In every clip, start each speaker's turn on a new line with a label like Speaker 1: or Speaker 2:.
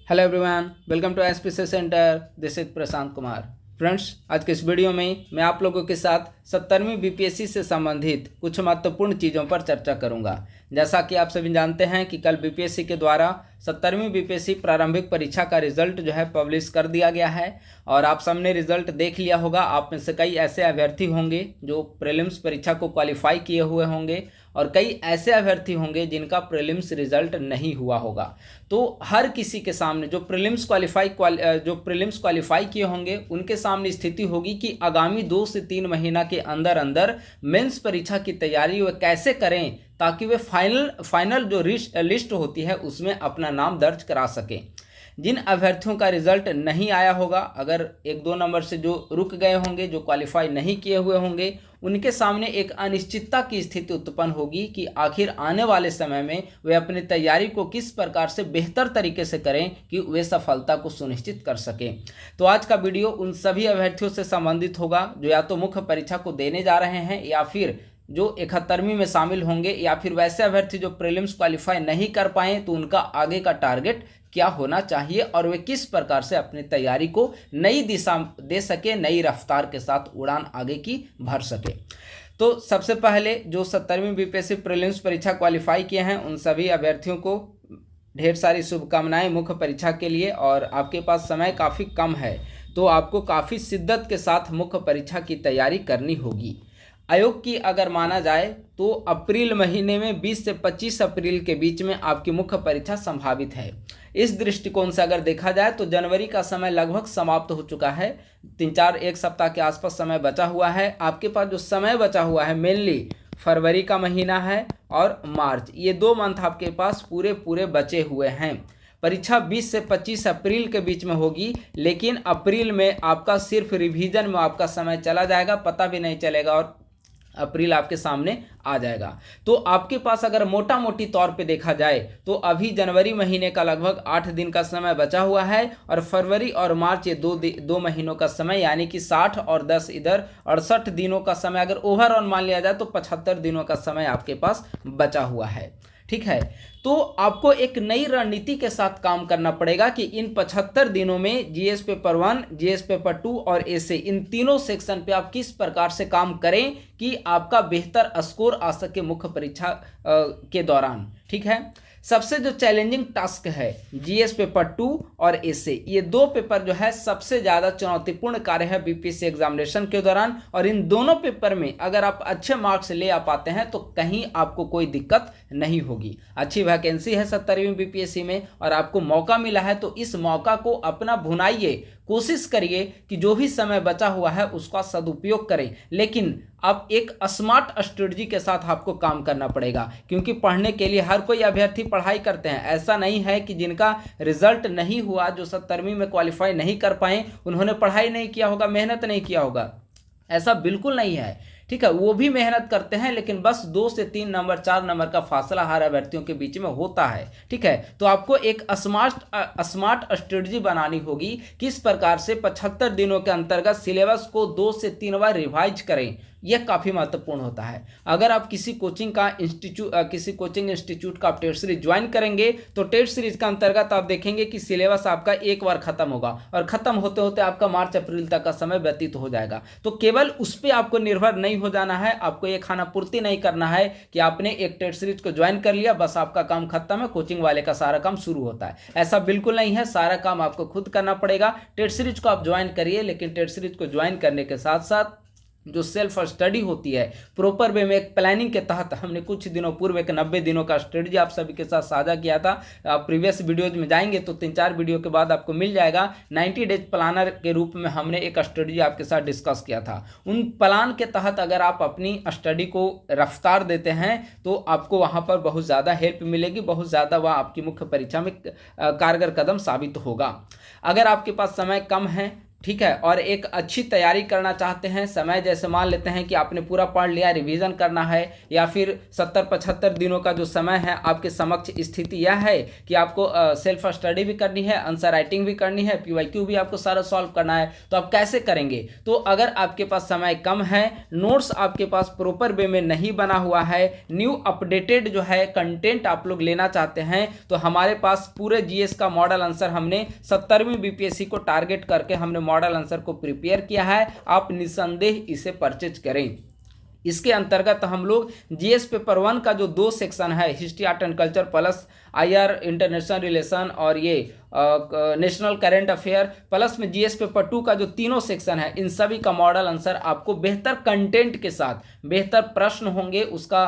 Speaker 1: Hello everyone, welcome to SPC centre. This is Prashant Kumar. Friends, आज के इस वीडियो में मैं आप लोगों के साथ 17वीं बीपीएससी से संबंधित कुछ महत्वपूर्ण चीज़ों पर चर्चा करूंगा। जैसा कि आप सभी जानते हैं कि कल बीपीएससी के द्वारा 17वीं बीपीएससी प्रारंभिक परीक्षा का रिजल्ट जो है पब्लिश कर दिया गया है और आप सबने रिजल्ट देख लिया होगा। आप में से कई ऐसे अभ्यर्थी होंगे जो प्रीलिम्स परीक्षा को क्वालिफाई किए हुए होंगे और कई ऐसे अभ्यर्थी होंगे जिनका प्रीलिम्स रिजल्ट नहीं हुआ होगा। तो हर किसी के सामने जो प्रीलिम्स क्वालिफाई किए होंगे उनके सामने स्थिति होगी कि आगामी 2 से 3 महीना के अंदर अंदर मेंस परीक्षा की तैयारी वे कैसे करें ताकि वे फाइनल जो लिस्ट होती है उसमें अपना नाम दर्ज करा सकें। जिन अभ्यर्थियों का रिजल्ट नहीं आया होगा, अगर 1-2 नंबर से जो रुक गए होंगे, जो क्वालिफाई नहीं किए हुए होंगे, उनके सामने एक अनिश्चितता की स्थिति उत्पन्न होगी कि आखिर आने वाले समय में वे अपनी तैयारी को किस प्रकार से बेहतर तरीके से करें कि वे सफलता को सुनिश्चित कर सकें। तो आज का वीडियो उन सभी अभ्यर्थियों से संबंधित होगा जो या तो मुख्य परीक्षा को देने जा रहे हैं या फिर जो 71वीं में शामिल होंगे या फिर वैसे अभ्यर्थी जो प्रीलिम्स क्वालिफाई नहीं कर पाए तो उनका आगे का टारगेट क्या होना चाहिए और वे किस प्रकार से अपनी तैयारी को नई दिशा दे सके, नई रफ्तार के साथ उड़ान आगे की भर सके। तो सबसे पहले जो 17वीं बीपीएससी प्रीलिम्स परीक्षा क्वालिफाई किए हैं उन सभी अभ्यर्थियों को ढेर सारी शुभकामनाएं मुख्य परीक्षा के लिए। और आपके पास समय काफ़ी कम है तो आपको काफ़ी शिद्दत के साथ मुख्य परीक्षा की तैयारी करनी होगी। आयोग की अगर माना जाए तो अप्रैल महीने में 20 से 25 अप्रैल के बीच में आपकी मुख्य परीक्षा संभावित है। इस दृष्टिकोण से अगर देखा जाए तो जनवरी का समय लगभग समाप्त हो चुका है। 1 सप्ताह के आसपास समय बचा हुआ है। आपके पास जो समय बचा हुआ है मेनली फरवरी का महीना है और मार्च, ये 2 मंथ आपके पास पूरे बचे हुए हैं। परीक्षा 20 से 25 अप्रैल के बीच में होगी, लेकिन अप्रैल में आपका सिर्फ रिवीजन में आपका समय चला जाएगा, पता भी नहीं चलेगा और अप्रैल आपके सामने आ जाएगा। तो आपके पास अगर मोटा मोटी तौर पे देखा जाए तो अभी जनवरी महीने का लगभग 8 दिन का समय बचा हुआ है और फरवरी और मार्च ये 2 महीनों का समय, यानी कि 60 और 10 इधर 68 दिनों का समय अगर ओवरऑल मान लिया जाए तो 75 दिनों का समय आपके पास बचा हुआ है। ठीक है, तो आपको एक नई रणनीति के साथ काम करना पड़ेगा कि इन 75 दिनों में जीएस पेपर 1, जीएस पेपर 2 और एसे इन तीनों सेक्शन पे आप किस प्रकार से काम करें कि आपका बेहतर स्कोर आ सके मुख्य परीक्षा के दौरान। ठीक है, सबसे जो चैलेंजिंग टास्क है जीएस पेपर 2 और एसे, ये 2 पेपर जो है सबसे ज़्यादा चुनौतीपूर्ण कार्य है बीपीएससी एग्जामिनेशन के दौरान। और इन दोनों पेपर में अगर आप अच्छे मार्क्स ले आ पाते हैं तो कहीं आपको कोई दिक्कत नहीं होगी। अच्छी वैकेंसी है 17वीं बीपीएससी में और आपको मौका मिला है तो इस मौका को अपना भुनाइए, कोशिश करिए कि जो भी समय बचा हुआ है उसका सदुपयोग करें। लेकिन अब एक स्मार्ट स्ट्रेटजी के साथ आपको काम करना पड़ेगा, क्योंकि पढ़ने के लिए हर कोई अभ्यर्थी पढ़ाई करते हैं। ऐसा नहीं है कि जिनका रिजल्ट नहीं हुआ, जो 17वीं में क्वालिफाई नहीं कर पाए, उन्होंने पढ़ाई नहीं किया होगा, मेहनत नहीं किया होगा, ऐसा बिल्कुल नहीं है। ठीक है, वो भी मेहनत करते हैं, लेकिन बस 2 से 3 नंबर 4 नंबर का फासला हर अभ्यर्थियों के बीच में होता है। ठीक है, तो आपको एक स्मार्ट स्ट्रेटजी बनानी होगी किस प्रकार से 75 दिनों के अंतर्गत सिलेबस को 2 से 3 बार रिवाइज करें। यह काफ़ी महत्वपूर्ण होता है। अगर आप किसी कोचिंग इंस्टीट्यूट का आप टेस्ट सीरीज ज्वाइन करेंगे तो टेस्ट सीरीज के अंतर्गत आप देखेंगे कि सिलेबस आपका एक बार खत्म होगा और खत्म होते होते आपका मार्च अप्रैल तक का समय व्यतीत हो जाएगा। तो केवल उस पर आपको निर्भर नहीं हो जाना है, आपको ये खाना पूर्ति नहीं करना है कि आपने एक टेस्ट सीरीज को ज्वाइन कर लिया, बस आपका काम खत्म है, कोचिंग वाले का सारा काम शुरू होता है। ऐसा बिल्कुल नहीं है, सारा काम आपको खुद करना पड़ेगा। टेस्ट सीरीज को आप ज्वाइन करिए, लेकिन टेस्ट सीरीज को ज्वाइन करने के साथ साथ जो सेल्फ स्टडी होती है प्रॉपर वे में एक प्लानिंग के तहत, हमने कुछ दिनों पूर्व एक 90 दिनों का स्ट्रेटजी आप सभी के साथ साझा किया था। आप प्रीवियस वीडियोज में जाएंगे तो 3-4 वीडियो के बाद आपको मिल जाएगा। 90 डेज प्लानर के रूप में हमने एक स्ट्रेटजी आपके साथ डिस्कस किया था। उन प्लान के तहत अगर आप अपनी स्टडी को रफ्तार देते हैं तो आपको वहाँ पर बहुत ज़्यादा हेल्प मिलेगी, बहुत ज़्यादा वह आपकी मुख्य परीक्षा में कारगर कदम साबित होगा। अगर आपके पास समय कम है ठीक है, और एक अच्छी तैयारी करना चाहते हैं, समय जैसे मान लेते हैं कि आपने पूरा पढ़ लिया, रिवीजन करना है, या फिर 70-75 दिनों का जो समय है आपके समक्ष स्थिति यह है कि आपको सेल्फ स्टडी भी करनी है, आंसर राइटिंग भी करनी है, पीवाईक्यू भी आपको सारा सॉल्व करना है, तो आप कैसे करेंगे? तो अगर आपके पास समय कम है, नोट्स आपके पास प्रॉपर वे में नहीं बना हुआ है, न्यू अपडेटेड जो है कंटेंट आप लोग लेना चाहते हैं, तो हमारे पास पूरे जीएस का मॉडल आंसर हमने 70वीं बीपीएससी को टारगेट करके हमने मॉडल आंसर को प्रिपेयर किया है। आप निसंदेह इसे परचेज करें। इसके अंतर्गत हम लोग जीएस पेपर 1 का जो 2 सेक्शन है, history art and culture plus IR international relation और ये नेशनल करंट अफेयर प्लस में जीएस पेपर 2 का जो तीनों सेक्शन है, इन सभी का मॉडल आंसर आपको बेहतर कंटेंट के साथ, बेहतर प्रश्न होंगे, उसका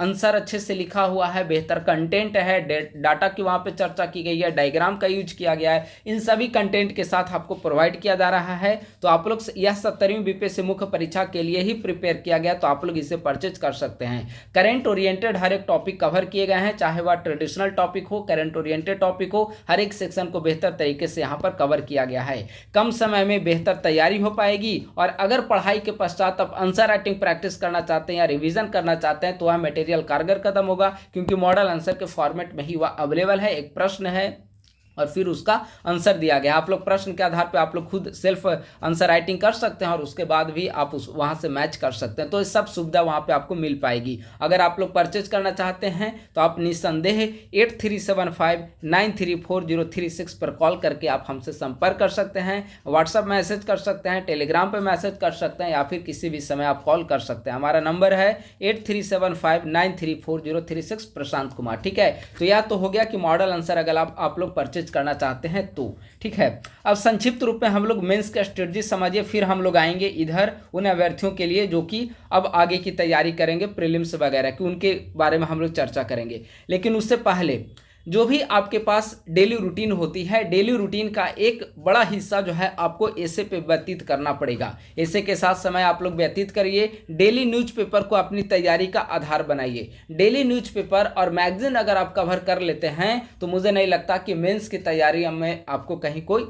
Speaker 1: आंसर अच्छे से लिखा हुआ है, बेहतर कंटेंट है, डाटा की वहाँ पे चर्चा की गई है, डायग्राम का यूज किया गया है, इन सभी कंटेंट के साथ आपको प्रोवाइड किया जा रहा है। तो आप लोग यह 70वीं बीपीएससी मुख्य परीक्षा के लिए ही प्रिपेयर किया गया, तो आप लोग इसे परचेज कर सकते हैं। करंट ओरिएंटेड हर एक टॉपिक कवर किए गए हैं, चाहे वह ट्रेडिशनल टॉपिक हो, करंट ओरिएंटेड टॉपिक हो, हर एक सेक्शन को बेहतर तरीके से यहाँ पर कवर किया गया है। कम समय में बेहतर तैयारी हो पाएगी, और अगर पढ़ाई के पश्चात आप आंसर राइटिंग प्रैक्टिस करना चाहते हैं या रिवीजन करना चाहते हैं, तो वह मटेरियल कारगर कदम होगा, क्योंकि मॉडल आंसर के फॉर्मेट में ही वह अवेलेबल है। एक प्रश्न है और फिर उसका आंसर दिया गया। आप लोग प्रश्न के आधार पे आप लोग खुद सेल्फ आंसर राइटिंग कर सकते हैं, और उसके बाद भी आप उस वहाँ से मैच कर सकते हैं। तो ये सब सुविधा वहाँ पे आपको मिल पाएगी। अगर आप लोग परचेज करना चाहते हैं तो आप निस्संदेह 8375934036 पर कॉल करके आप हमसे संपर्क कर सकते हैं, व्हाट्सअप मैसेज कर सकते हैं, टेलीग्राम पर मैसेज कर सकते हैं, या फिर किसी भी समय आप कॉल कर सकते हैं। हमारा नंबर है 8375934036 प्रशांत कुमार। ठीक है, तो यह तो हो गया कि मॉडल आंसर अगर आप लोग परचेज करना चाहते हैं तो। ठीक है, अब संक्षिप्त रूप में हम लोग मेंस का स्ट्रेटजी समझिए, फिर हम लोग आएंगे इधर उन अभ्यर्थियों के लिए जो कि अब आगे की तैयारी करेंगे प्रीलिम्स वगैरह की, उनके बारे में हम लोग चर्चा करेंगे। लेकिन उससे पहले जो भी आपके पास डेली रूटीन होती है, डेली रूटीन का एक बड़ा हिस्सा जो है आपको ऐसे पे व्यतीत करना पड़ेगा। ऐसे के साथ समय आप लोग व्यतीत करिए। डेली न्यूज़पेपर को अपनी तैयारी का आधार बनाइए। डेली न्यूज़पेपर और मैगजीन अगर आप कवर कर लेते हैं तो मुझे नहीं लगता कि मेंस की तैयारी में आपको कहीं कोई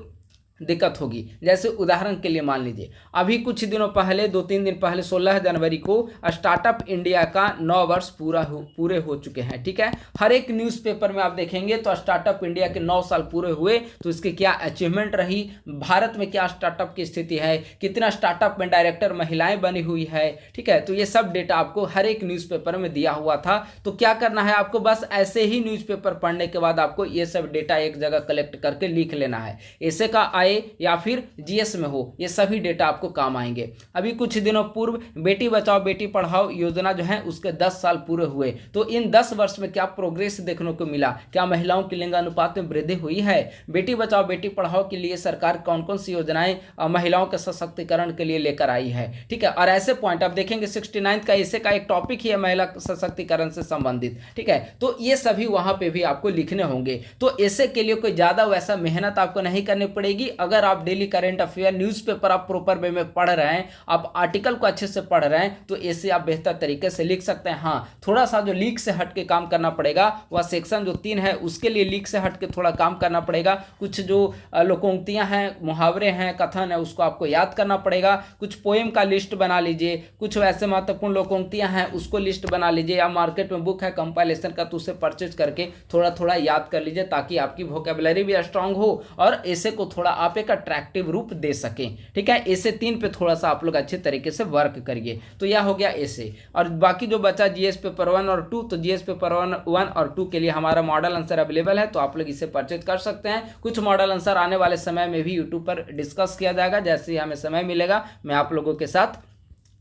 Speaker 1: दिक्कत होगी। जैसे उदाहरण के लिए मान लीजिए, अभी कुछ दिनों पहले 2-3 दिन पहले 16 जनवरी को स्टार्टअप इंडिया का 9 वर्ष पूरे हो चुके हैं। ठीक है, हर एक न्यूज़पेपर में आप देखेंगे तो स्टार्टअप इंडिया के 9 साल पूरे हुए, तो इसकी क्या अचीवमेंट रही, भारत में क्या स्टार्टअप की स्थिति है, कितना स्टार्टअप में डायरेक्टर महिलाएं बनी हुई है। ठीक है, तो ये सब डेटा आपको हर एक न्यूज़पेपर में दिया हुआ था। तो क्या करना है आपको, बस ऐसे ही न्यूज़पेपर पढ़ने के बाद आपको ये सब डेटा एक जगह कलेक्ट करके लिख लेना है। ऐसे का आए या फिर जीएस में हो, ये सभी डेटा आपको काम आएंगे। अभी कुछ दिनों पूर्व बेटी बचाओ बेटी पढ़ाओ योजना जो है उसके 10 साल पूरे हुए, तो इन 10 वर्ष में क्या प्रोग्रेस देखने को मिला, क्या महिलाओं की लिंगानुपात में वृद्धि हुई है, बेटी बचाओ बेटी पढ़ाओ के लिए सरकार कौन कौन सी योजनाएं महिलाओं के सशक्तिकरण के लिए लेकर आई है। ठीक है, और ऐसे पॉइंट आप देखेंगे 69 का ऐसे का एक टॉपिक ही है महिला सशक्तिकरण से संबंधित। ठीक है, तो ये सभी वहां पे भी आपको लिखने होंगे। तो ऐसे के लिए कोई ज्यादा वैसा मेहनत आपको नहीं करनी पड़ेगी। अगर आप डेली करंट अफेयर न्यूज़पेपर आप प्रॉपर वे में पढ़ रहे हैं, आप आर्टिकल को अच्छे से पढ़ रहे हैं, तो ऐसे आप बेहतर तरीके से लिख सकते हैं। हाँ, थोड़ा सा जो लीक से हट के काम करना पड़ेगा, वह सेक्शन जो 3 है उसके लिए लीक से हट के थोड़ा काम करना पड़ेगा। कुछ जो लोकोक्तियां हैं, मुहावरे हैं, कथन है, उसको आपको याद करना पड़ेगा। कुछ पोएम का लिस्ट बना लीजिए, कुछ वैसे महत्वपूर्ण लोकोक्तियां हैं उसको लिस्ट बना लीजिए, या मार्केट में बुक है कंपाइलेशन का तो उसे परचेज करके थोड़ा थोड़ा याद कर लीजिए, ताकि आपकी वोकेबलरी भी स्ट्रांग हो और ऐसे को थोड़ा आप एक अट्रैक्टिव रूप दे सकें। ठीक है, ऐसे 3 पे थोड़ा सा आप लोग अच्छे तरीके से वर्क करिए। तो यह हो गया ऐसे। और बाकी जो बचा जीएस पेपर 1 और 2, तो जीएस पेपर 1 और 2 के लिए हमारा मॉडल आंसर अवेलेबल है, तो आप लोग इसे परचेज कर सकते हैं। कुछ मॉडल आंसर आने वाले समय में भी यूट्यूब पर डिस्कस किया जाएगा, जैसे ही हमें समय मिलेगा मैं आप लोगों के साथ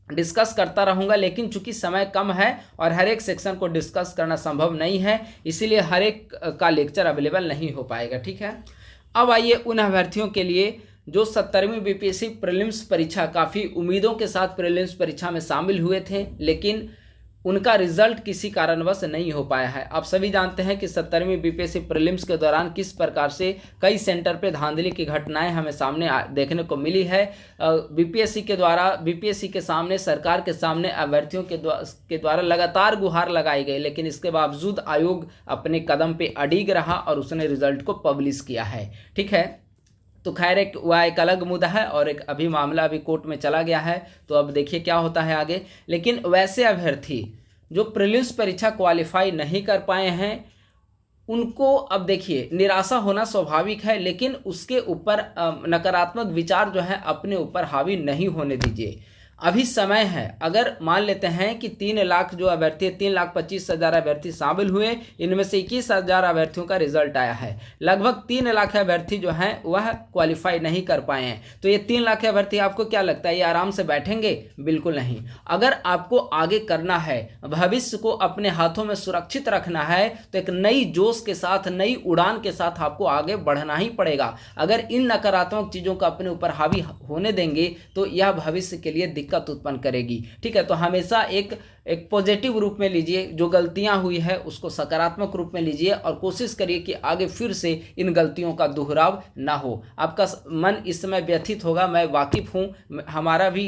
Speaker 1: डिस्कस करता रहूंगा। लेकिन चूंकि समय कम है और हर एक सेक्शन को डिस्कस करना संभव नहीं है, इसीलिए हर एक का लेक्चर अवेलेबल नहीं हो पाएगा। ठीक है, अब आइए उन अभ्यर्थियों के लिए जो 70वीं बीपीएससी प्रीलिम्स परीक्षा, काफ़ी उम्मीदों के साथ प्रीलिम्स परीक्षा में शामिल हुए थे, लेकिन उनका रिजल्ट किसी कारणवश नहीं हो पाया है। आप सभी जानते हैं कि 70वीं बीपीएससी प्रीलिम्स के दौरान किस प्रकार से कई सेंटर पे धांधली की घटनाएं हमें सामने देखने को मिली है। बीपीएससी के सामने, सरकार के सामने अभ्यर्थियों के द्वारा लगातार गुहार लगाई गई, लेकिन इसके बावजूद आयोग अपने कदम पे अडिग रहा और उसने रिजल्ट को पब्लिश किया है। ठीक है, तो खैर वह एक अलग मुद्दा है और एक अभी मामला अभी कोर्ट में चला गया है, तो अब देखिए क्या होता है आगे। लेकिन वैसे अभ्यर्थी जो प्रीलिम्स परीक्षा क्वालिफाई नहीं कर पाए हैं उनको अब देखिए निराशा होना स्वाभाविक है, लेकिन उसके ऊपर नकारात्मक विचार जो है अपने ऊपर हावी नहीं होने दीजिए। अभी समय है। अगर मान लेते हैं कि 3 लाख जो अभ्यर्थी 3,25,000 अभ्यर्थी शामिल हुए, इनमें से 21,000 अभ्यर्थियों का रिजल्ट आया है, लगभग 3 लाख अभ्यर्थी जो हैं वह क्वालिफाई नहीं कर पाए हैं, तो ये 3 लाख अभ्यर्थी आपको क्या लगता है ये आराम से बैठेंगे? बिल्कुल नहीं। अगर आपको आगे करना है, भविष्य को अपने हाथों में सुरक्षित रखना है, तो एक नई जोश के साथ, नई उड़ान के साथ आपको आगे बढ़ना ही पड़ेगा। अगर इन नकारात्मक चीज़ों को अपने ऊपर हावी होने देंगे तो यह भविष्य के लिए दिक्कत उत्पन्न करेगी। ठीक है, तो हमेशा एक पॉजिटिव रूप में लीजिए, जो गलतियां हुई है उसको सकारात्मक रूप में लीजिए और कोशिश करिए कि आगे फिर से इन गलतियों का दोहराव ना हो। आपका मन इस समय व्यथित होगा, मैं वाकिफ हूँ, हमारा भी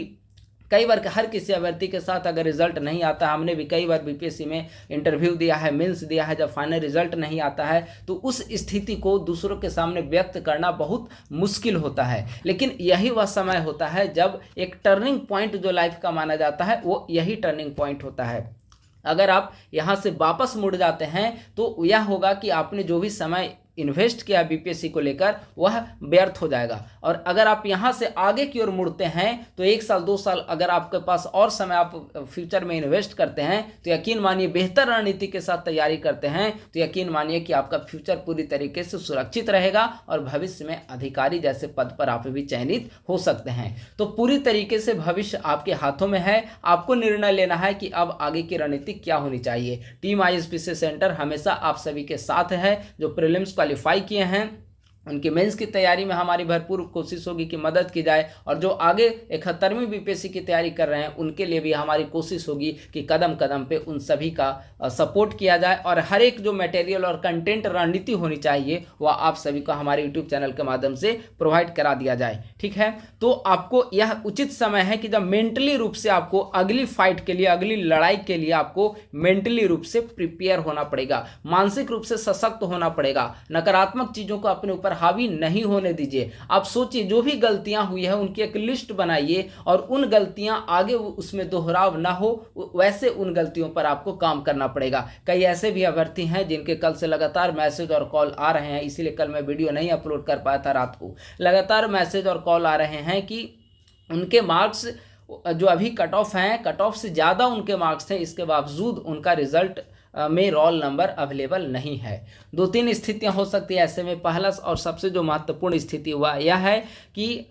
Speaker 1: कई बार हर किसी अभ्यर्थी के साथ अगर रिजल्ट नहीं आता, हमने भी कई बार बीपीएससी में इंटरव्यू दिया है, मेंस दिया है, जब फाइनल रिजल्ट नहीं आता है तो उस स्थिति को दूसरों के सामने व्यक्त करना बहुत मुश्किल होता है। लेकिन यही वह समय होता है जब एक टर्निंग पॉइंट जो लाइफ का माना जाता है वो यही टर्निंग पॉइंट होता है। अगर आप यहाँ से वापस मुड़ जाते हैं तो यह होगा कि आपने जो भी समय इन्वेस्ट किया बीपीएससी को लेकर वह व्यर्थ हो जाएगा। और अगर आप यहाँ से आगे की ओर मुड़ते हैं तो 1 साल 2 साल अगर आपके पास और समय आप फ्यूचर में इन्वेस्ट करते हैं तो यकीन मानिए, बेहतर रणनीति के साथ तैयारी करते हैं तो यकीन मानिए कि आपका फ्यूचर पूरी तरीके से सुरक्षित रहेगा और भविष्य में अधिकारी जैसे पद पर आप भी चयनित हो सकते हैं। तो पूरी तरीके से भविष्य आपके हाथों में है, आपको निर्णय लेना है कि अब आगे की रणनीति क्या होनी चाहिए। टीम आईएसपीसी सेंटर हमेशा आप सभी के साथ है। जो प्रीलिम्स क्वालिफाई किए हैं उनकी मेंस की तैयारी में हमारी भरपूर कोशिश होगी कि मदद की जाए, और जो आगे 71वीं बीपीएससी की तैयारी कर रहे हैं उनके लिए भी हमारी कोशिश होगी कि कदम कदम पे उन सभी का सपोर्ट किया जाए और हर एक जो मटेरियल और कंटेंट रणनीति होनी चाहिए वह आप सभी को हमारे यूट्यूब चैनल के माध्यम से प्रोवाइड करा दिया जाए। ठीक है, तो आपको यह उचित समय है कि जब मेंटली रूप से आपको अगली फाइट के लिए, अगली लड़ाई के लिए आपको मेंटली रूप से प्रिपेयर होना पड़ेगा, मानसिक रूप से सशक्त होना पड़ेगा। नकारात्मक चीज़ों को अपने ऊपर हावी नहीं होने दीजिए। आप सोचिए, जो भी गलतियां हुई है उनकी एक लिस्ट बनाइए और उन गलतियां आगे उसमें दोहराव ना हो, वैसे उन गलतियों पर आपको काम करना पड़ेगा। कई ऐसे भी अभ्यर्थी हैं जिनके कल से लगातार मैसेज और कॉल आ रहे हैं, इसीलिए कल मैं वीडियो नहीं अपलोड कर पाया था रात को। लगातार मैसेज और कॉल आ रहे हैं कि उनके मार्क्स जो अभी कट ऑफ हैं, कट ऑफ से ज़्यादा उनके मार्क्स हैं, इसके बावजूद उनका रिजल्ट में रोल नंबर अवेलेबल नहीं है। 2-3 स्थितियां हो सकती है ऐसे में। पहला और सबसे जो महत्वपूर्ण स्थिति हुआ यह है कि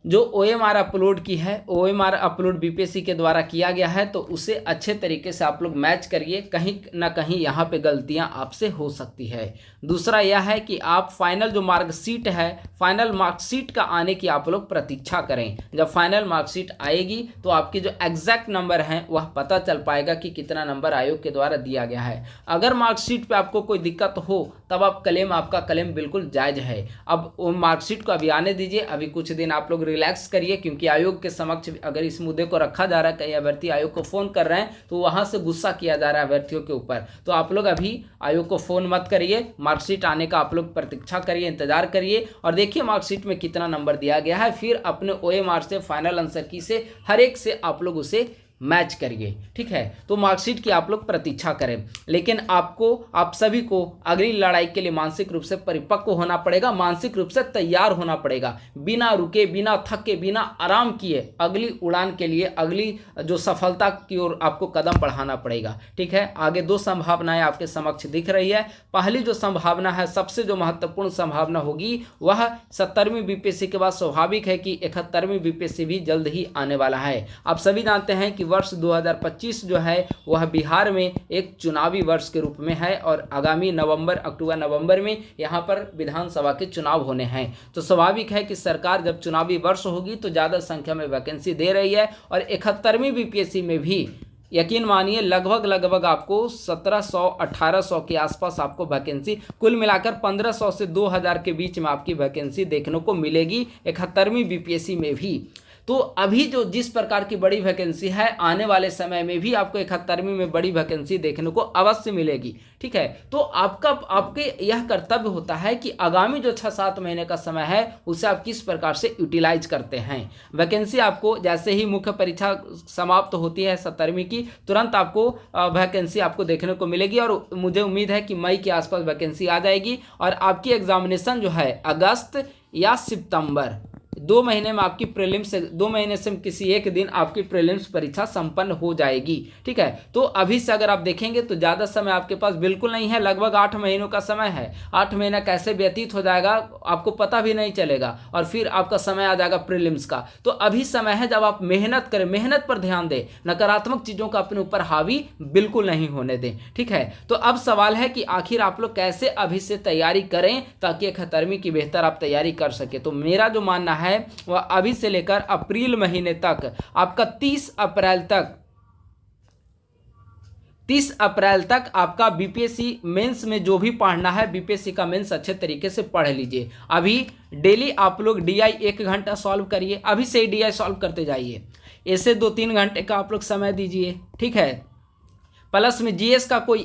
Speaker 1: जो OMR अपलोड की है, OMR अपलोड बीपीएससी के द्वारा किया गया है, तो उसे अच्छे तरीके से आप लोग मैच करिए, कहीं ना कहीं यहाँ पे गलतियाँ आपसे हो सकती है। दूसरा यह है कि आप फाइनल जो मार्कशीट है, फाइनल मार्कशीट का आने की आप लोग प्रतीक्षा करें। जब फाइनल मार्कशीट आएगी तो आपके जो एग्जैक्ट नंबर हैं वह पता चल पाएगा कि कितना नंबर आयोग के द्वारा दिया गया है। अगर मार्कशीट पर आपको कोई दिक्कत हो तब आपका क्लेम बिल्कुल जायज़ है। अब मार्कशीट को अभी आने दीजिए, अभी कुछ दिन आप लोग रिलैक्स करिए, क्योंकि आयोग के समक्ष अगर इस मुद्दे को रखा जा रहा है, कई अभ्यर्थी आयोग को फ़ोन कर रहे हैं तो वहां से गुस्सा किया जा रहा है अभ्यर्थियों के ऊपर, तो आप लोग अभी आयोग को फ़ोन मत करिए। मार्कशीट आने का आप लोग प्रतीक्षा करिए, इंतजार करिए और देखिए मार्कशीट में कितना नंबर दिया गया है। फिर अपने OMR से, फाइनल आंसर की से, हर एक से आप लोग उसे मैच करिए। ठीक है, तो मार्कशीट की आप लोग प्रतीक्षा करें, लेकिन आप सभी को अगली लड़ाई के लिए मानसिक रूप से परिपक्व होना पड़ेगा, मानसिक रूप से तैयार होना पड़ेगा। बिना रुके, बिना थके, बिना आराम किए अगली उड़ान के लिए, अगली जो सफलता की ओर आपको कदम बढ़ाना पड़ेगा। ठीक है, आगे 2 संभावनाएं आपके समक्ष दिख रही है। पहली जो संभावना है, सबसे जो महत्वपूर्ण संभावना होगी, वह 70वीं बीपीएससी के बाद स्वाभाविक है कि 71वीं बीपीएससी भी जल्द ही आने वाला है। आप सभी जानते हैं कि वर्ष 2025 जो है वह बिहार में एक चुनावी वर्ष के रूप में है और आगामी अक्टूबर नवंबर में यहाँ पर विधानसभा के चुनाव होने हैं। तो स्वाभाविक है कि सरकार जब चुनावी वर्ष होगी तो ज़्यादा संख्या में वैकेंसी दे रही है और 71वीं बीपीएससी में भी यकीन मानिए लगभग आपको 1700-1800 के आसपास आपको वैकेंसी, कुल मिलाकर 1500 से 2000 के बीच में आपकी वैकेंसी देखने को मिलेगी 71वीं बीपीएससी में भी। तो अभी जो जिस प्रकार की बड़ी वैकेंसी है, आने वाले समय में भी आपको 71वीं में बड़ी वैकेंसी देखने को अवश्य मिलेगी। ठीक है, तो आपके यह कर्तव्य होता है कि आगामी जो 6-7 महीने का समय है उसे आप किस प्रकार से यूटिलाइज करते हैं। वैकेंसी आपको जैसे ही मुख्य परीक्षा समाप्त होती है 70वीं की, तुरंत आपको वैकेंसी आपको देखने को मिलेगी और मुझे उम्मीद है कि मई के आसपास वैकेंसी आ जाएगी और आपकी एग्जामिनेशन जो है अगस्त या सितंबर 2 महीने में आपकी प्रीलिम्स, 2 महीने से किसी एक दिन आपकी प्रीलिम्स परीक्षा संपन्न हो जाएगी। ठीक है, तो अभी से अगर आप देखेंगे तो ज़्यादा समय आपके पास बिल्कुल नहीं है, लगभग 8 महीनों का समय है। 8 महीना कैसे व्यतीत हो जाएगा आपको पता भी नहीं चलेगा और फिर आपका समय आ जाएगा प्रीलिम्स का। तो अभी समय है जब आप मेहनत करें, मेहनत पर ध्यान दें, नकारात्मक चीज़ों का अपने ऊपर हावी बिल्कुल नहीं होने दें। ठीक है, तो अब सवाल है कि आखिर आप लोग कैसे अभी से तैयारी करें ताकि 71वीं की बेहतर आप तैयारी कर सके। तो मेरा जो मानना है वह अभी से लेकर अप्रैल महीने तक आपका 30 अप्रैल तक आपका बीपीएससी मेंस में जो भी पढ़ना है, बीपीएससी का मेंस अच्छे तरीके से पढ़ लीजिए। अभी डेली आप लोग डीआई 1 घंटा सॉल्व करिए, अभी से ही डीआई सॉल्व करते जाइए। ऐसे 2-3 घंटे का आप लोग समय दीजिए। ठीक है, प्लस में जीएस का कोई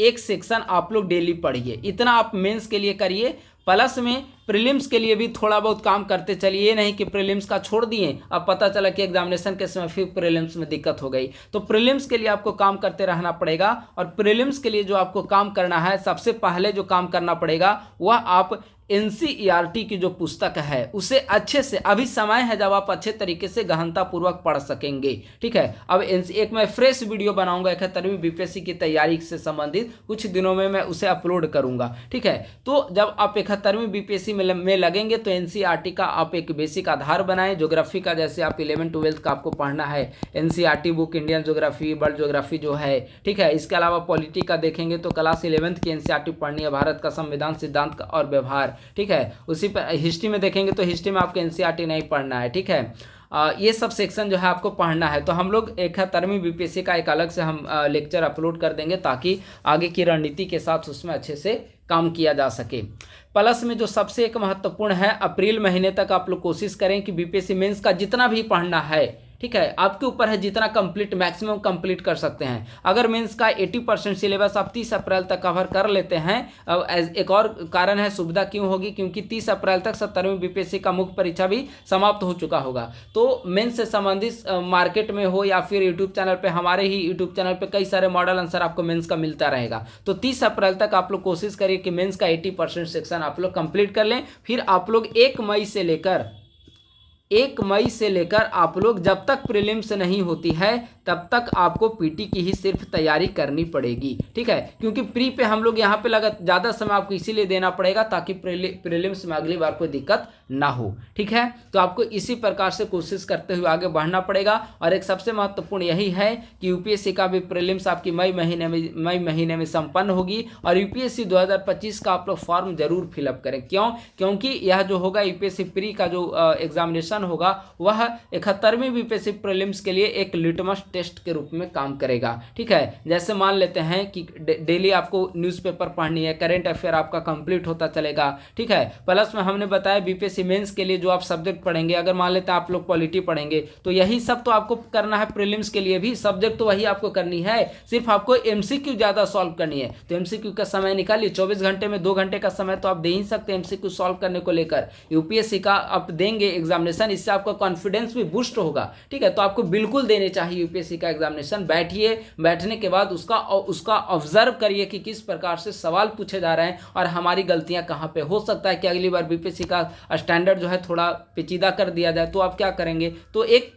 Speaker 1: एक सेक्शन आप लोग डेली पढ़िए। इतना आप मेंस के लिए करिए, प्लस में प्रीलिम्स के लिए भी थोड़ा बहुत काम करते चलिए। ये नहीं कि प्रीलिम्स का छोड़ दिए, अब पता चला कि एग्जामिनेशन के समय फिर प्रीलिम्स में दिक्कत हो गई। तो प्रीलिम्स के लिए आपको काम करते रहना पड़ेगा और प्रीलिम्स के लिए जो आपको काम करना है, सबसे पहले जो काम करना पड़ेगा वह आप एनसीईआरटी की जो पुस्तक है उसे अच्छे से, अभी समय है जब आप अच्छे तरीके से गहनतापूर्वक पढ़ सकेंगे। ठीक है, अब एक मैं फ्रेश वीडियो बनाऊंगा 71वीं बीपीएससी की तैयारी से संबंधित, कुछ दिनों में मैं उसे अपलोड करूंगा। ठीक है, तो जब आप 71वीं बीपीएससी में लगेंगे तो एनसीईआरटी का आप एक बेसिक आधार बनाएं। ज्योग्राफी का जैसे आप 11th-12th का आपको पढ़ना है, NCERT book, Indian geography, world geography जो है। ठीक है, इसके अलावा पॉलिटी का देखेंगे तो क्लास 11th की एनसीईआरटी पढ़नी है, भारत का संविधान, सिद्धांत और व्यवहार। ठीक है, उसी पर हिस्ट्री में देखेंगे तो हिस्ट्री में आपको एनसीईआरटी नहीं पढ़ना है। ठीक है, ये सब सेक्शन जो है आपको पढ़ना है। तो हम लोग 71वीं बीपीएससी का एक अलग से हम लेक्चर अपलोड कर देंगे ताकि आगे की रणनीति के साथ उसमें अच्छे से काम किया जा सके। प्लस में जो सबसे एक महत्वपूर्ण है, अप्रैल महीने तक आप लोग कोशिश करें कि बीपीएससी मेंस का जितना भी पढ़ना है, ठीक है, आपके ऊपर है, जितना कंप्लीट मैक्सिमम कंप्लीट कर सकते हैं। अगर मेंस का 80% सिलेबस आप 30 अप्रैल तक कवर कर लेते हैं, एक और कारण है सुविधा क्यों होगी, क्योंकि 30 अप्रैल तक 70वीं बीपीएससी का मुख्य परीक्षा भी समाप्त हो चुका होगा। तो मेंस से संबंधित मार्केट में हो या फिर यूट्यूब चैनल पर, हमारे ही यूट्यूब चैनल पर कई सारे मॉडल आंसर आपको मेंस का मिलता रहेगा। तो 30 अप्रैल तक आप लोग कोशिश करिए कि मेंस का 80% सेक्शन आप लोग कंप्लीट कर लें। फिर आप लोग 1 मई से लेकर आप लोग जब तक प्रीलिम्स नहीं होती है तब तक आपको पीटी की ही सिर्फ तैयारी करनी पड़ेगी। ठीक है, क्योंकि प्री पे हम लोग यहाँ पे ज़्यादा समय आपको इसीलिए देना पड़ेगा ताकि प्रीलिम्स में अगली बार कोई दिक्कत ना हो। ठीक है, तो आपको इसी प्रकार से कोशिश करते हुए आगे बढ़ना पड़ेगा। और एक सबसे महत्वपूर्ण यही है कि यूपीएससी का भी प्रीलिम्स आपकी मई महीने में संपन्न होगी और यूपीएससी 2025 का आप लोग फॉर्म जरूर फिलअप करें। क्यों? क्योंकि यह जो होगा यूपीएससी प्री का जो एग्जामिनेशन होगा वह 71वीं बीपीएससी प्रीलिम्स के लिए एक लिटमस टेस्ट के रूप में काम करेगा। ठीक है, जैसे मान लेते हैं कि डेली आपको न्यूज़पेपर पढ़नी है, करंट अफेयर आपका कंप्लीट होता चलेगा। ठीक है, प्लस में हमने बताया बीपीएससी मेंस के लिए जो आप सब्जेक्ट पढ़ेंगे, अगर मान लेते हैं आप लोग पॉलिटी पढ़ेंगे तो यही सब तो आपको करना है। प्रीलिम्स के लिए भी सब्जेक्ट तो वही आपको करनी है, सिर्फ आपको एमसीक्यू ज़्यादा सॉल्व करनी है। तो एमसीक्यू का समय निकालिए, 24 घंटे में 2 घंटे का समय तो आप दे ही सकते हैं एमसीक्यू सॉल्व करने को लेकर। यूपीएससी का आप देंगे एग्जामिनेशन, इससे आपका कॉन्फिडेंस भी बूस्ट होगा। ठीक है, तो आपको बिल्कुल देने चाहिए यूपीएससी का एग्जामिनेशन। बैठिए, बैठने के बाद उसका ऑब्जर्व करिए कि किस प्रकार से सवाल पूछे जा रहे हैं और हमारी गलतियां कहाँ पे हो सकता है कि अगली बार बीपीएससी का स्टैंडर्ड जो है थोड़ा पेचीदा कर दिया जाए, तो आप क्या करेंगे। तो एक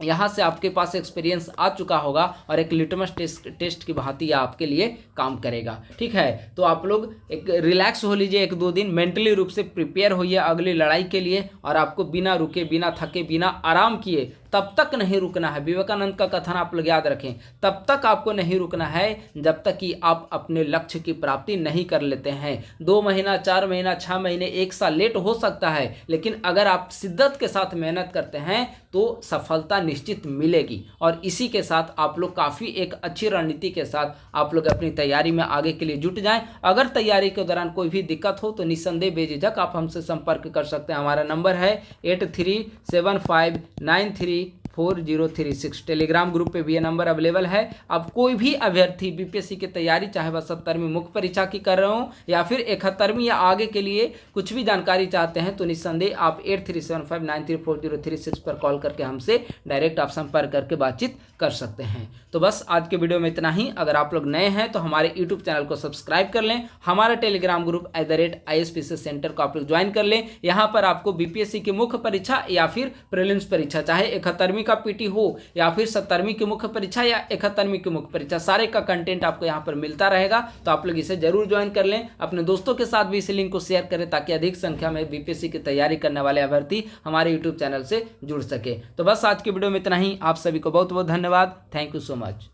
Speaker 1: यहाँ से आपके पास एक्सपीरियंस आ चुका होगा और एक लिटमस टेस्ट की भांति आपके लिए काम करेगा। ठीक है, तो आप लोग एक रिलैक्स हो लीजिए, 1-2 दिन मेंटली रूप से प्रिपेयर होइए अगली लड़ाई के लिए और आपको बिना रुके, बिना थके, बिना आराम किए तब तक नहीं रुकना है। विवेकानंद का कथन आप लोग याद रखें, तब तक आपको नहीं रुकना है जब तक कि आप अपने लक्ष्य की प्राप्ति नहीं कर लेते हैं। 2 महीना, 4 महीना, 6 महीने, 1 साल लेट हो सकता है, लेकिन अगर आप शिद्दत के साथ मेहनत करते हैं तो सफलता निश्चित मिलेगी। और इसी के साथ आप लोग काफ़ी एक अच्छी रणनीति के साथ आप लोग अपनी तैयारी में आगे के लिए जुट जाएं। अगर तैयारी के दौरान कोई भी दिक्कत हो तो निस्संदेह बेझिझक आप हमसे संपर्क कर सकते हैं। हमारा नंबर है 8375934036। टेलीग्राम ग्रुप पे भी ये नंबर अवेलेबल है। अब कोई भी अभ्यर्थी बीपीएससी की तैयारी, चाहे वह 70वीं मुख्य परीक्षा की कर रहे हो या फिर 71वीं या आगे के लिए कुछ भी जानकारी चाहते हैं, तो निस्संदेह आप 8375934036 पर कॉल करके हमसे डायरेक्ट आप संपर्क करके बातचीत कर सकते हैं। तो बस आज के वीडियो में इतना ही। अगर आप लोग नए हैं तो हमारे यूट्यूब चैनल को सब्सक्राइब कर लें, हमारा टेलीग्राम ग्रुप @ISPCS सेंटर को आप लोग ज्वाइन कर लें। यहाँ पर आपको बीपीएससी की मुख्य परीक्षा या फिर प्रीलिम्स परीक्षा, चाहे 71वीं का पीटी हो या फिर 70वीं की मुख्य परीक्षा या 71वीं की मुख्य परीक्षा, सारे का कंटेंट आपको यहाँ पर मिलता रहेगा। तो आप लोग इसे जरूर ज्वाइन कर लें। अपने दोस्तों के साथ भी इस लिंक को शेयर करें ताकि अधिक संख्या में बीपीएससी की तैयारी करने वाले अभ्यर्थी हमारे यूट्यूब चैनल से जुड़ सके। तो बस आज की वीडियो में इतना ही। आप सभी को बहुत बहुत धन्यवाद। Thank you so much.